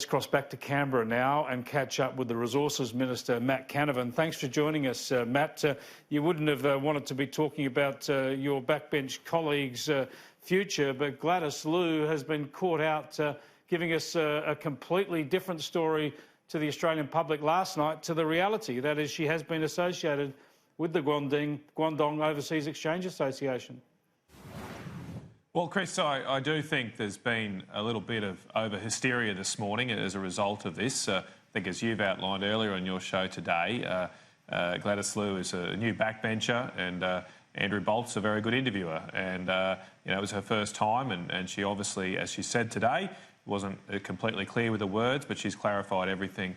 cross back to Canberra now and catch up with the Resources Minister, Matt Canavan. Thanks for joining us, Matt. You wouldn't have wanted to be talking about your backbench colleague's future, but Gladys Liu has been caught out giving us a completely different story to the Australian public last night to the reality. That is, she has been associated with the Guangdong Overseas Exchange Association. Well, Chris, I do think there's been a little bit of over-hysteria this morning as a result of this. I think as you've outlined earlier on your show today, Gladys Liu is a new backbencher and Andrew Bolt's a very good interviewer. And, you know, it was her first time and she obviously, as she said today, wasn't completely clear with the words, but she's clarified everything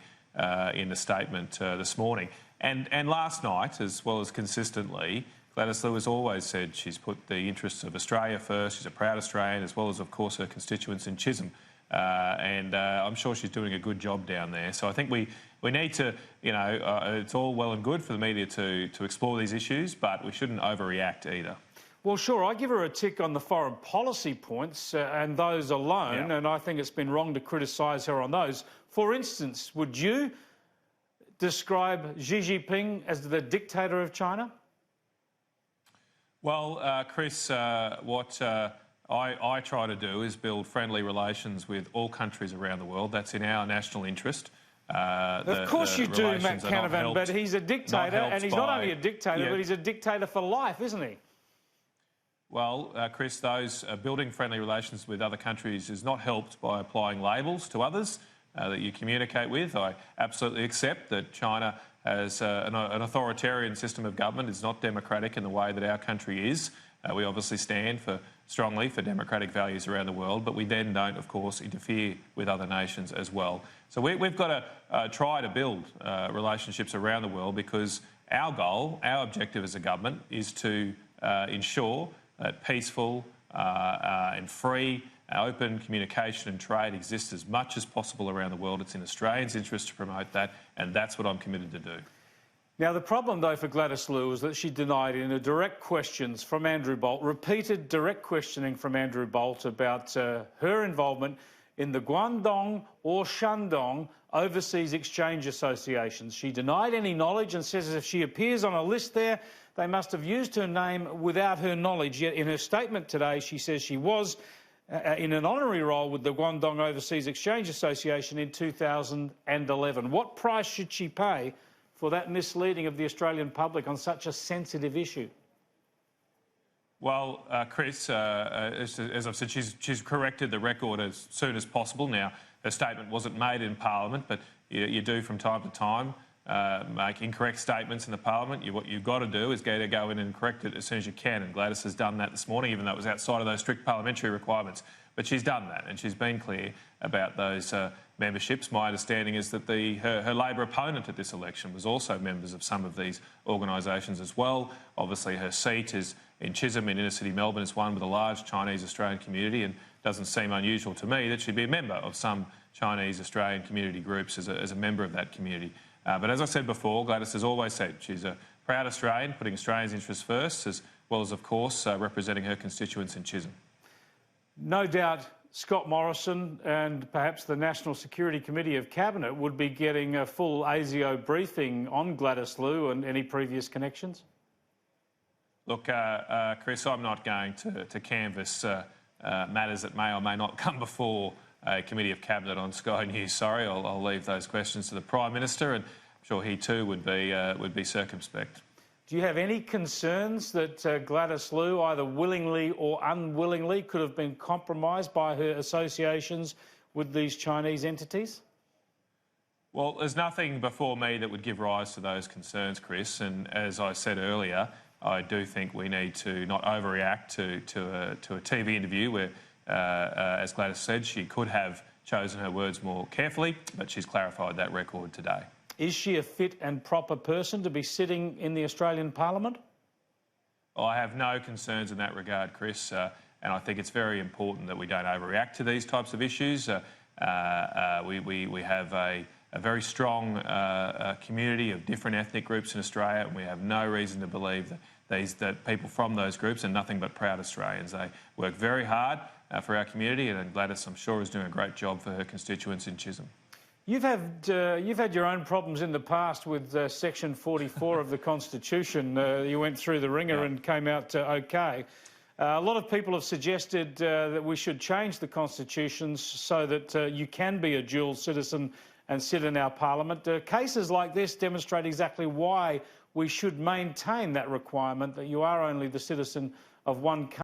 in the statement this morning. And last night, as well as consistently, Gladys Liu has always said she's put the interests of Australia first. She's a proud Australian, as well as, of course, her constituents in Chisholm. And I'm sure she's doing a good job down there. So I think we need to, you know, it's all well and good for the media to explore these issues, but we shouldn't overreact either. Well, sure, I give her a tick on the foreign policy points and those alone, and I think it's been wrong to criticise her on those. For instance, would you describe Xi Jinping as the dictator of China? Well, Chris, what I try to do is build friendly relations with all countries around the world. That's in our national interest. Of course you do, Matt Canavan, but he's a dictator, and he's not only a dictator, but he's a dictator for life, isn't he? Well, Chris, those building friendly relations with other countries is not helped by applying labels to others that you communicate with. I absolutely accept that China has an authoritarian system of government. It's not democratic in the way that our country is. We obviously stand strongly for democratic values around the world, but we then don't, of course, interfere with other nations as well. So we've got to try to build relationships around the world because our goal, our objective as a government is to ensure that peaceful and free, open communication and trade exists as much as possible around the world. It's in Australians' interest to promote that, and that's what I'm committed to do. Now, the problem, though, for Gladys Liu is that she denied in a direct questions from Andrew Bolt, repeated direct questioning from Andrew Bolt about her involvement in the Guangdong or Shandong Overseas Exchange Associations. She denied any knowledge and says if she appears on a list there, they must have used her name without her knowledge. Yet in her statement today, she says she was in an honorary role with the Guangdong Overseas Exchange Association in 2011. What price should she pay for that misleading of the Australian public on such a sensitive issue? Well, Chris, as I've said, she's corrected the record as soon as possible. Now, her statement wasn't made in Parliament, but you do from time to time make incorrect statements in the Parliament. What you've got to do is go in and correct it as soon as you can, and Gladys has done that this morning, even though it was outside of those strict parliamentary requirements. But she's done that, and she's been clear about those memberships. My understanding is that her Labor opponent at this election was also members of some of these organisations as well. Obviously, her seat is in Chisholm in inner-city Melbourne. It's one with a large Chinese-Australian community, and it doesn't seem unusual to me that she'd be a member of some Chinese-Australian community groups as a member of that community. But as I said before, Gladys has always said she's a proud Australian, putting Australians' interests first, as well as, of course, representing her constituents in Chisholm. No doubt Scott Morrison and perhaps the National Security Committee of Cabinet would be getting a full ASIO briefing on Gladys Liu and any previous connections? Look, Chris, I'm not going to canvass matters that may or may not come before a Committee of Cabinet on Sky News. Sorry, I'll leave those questions to the Prime Minister, and I'm sure he too would be circumspect. Do you have any concerns that Gladys Liu, either willingly or unwillingly, could have been compromised by her associations with these Chinese entities? Well, there's nothing before me that would give rise to those concerns, Chris, and as I said earlier, I do think we need to not overreact to a TV interview where, as Gladys said, she could have chosen her words more carefully, but she's clarified that record today. Is she a fit and proper person to be sitting in the Australian Parliament? Well, I have no concerns in that regard, Chris, and I think it's very important that we don't overreact to these types of issues. We have a very strong community of different ethnic groups in Australia, and we have no reason to believe that people from those groups are nothing but proud Australians. They work very hard for our community, and Gladys, I'm sure, is doing a great job for her constituents in Chisholm. You've had your own problems in the past with Section 44 of the Constitution. You went through the ringer and came out OK. A lot of people have suggested that we should change the constitutions so that you can be a dual citizen and sit in our parliament. Cases like this demonstrate exactly why we should maintain that requirement, that you are only the citizen of one country.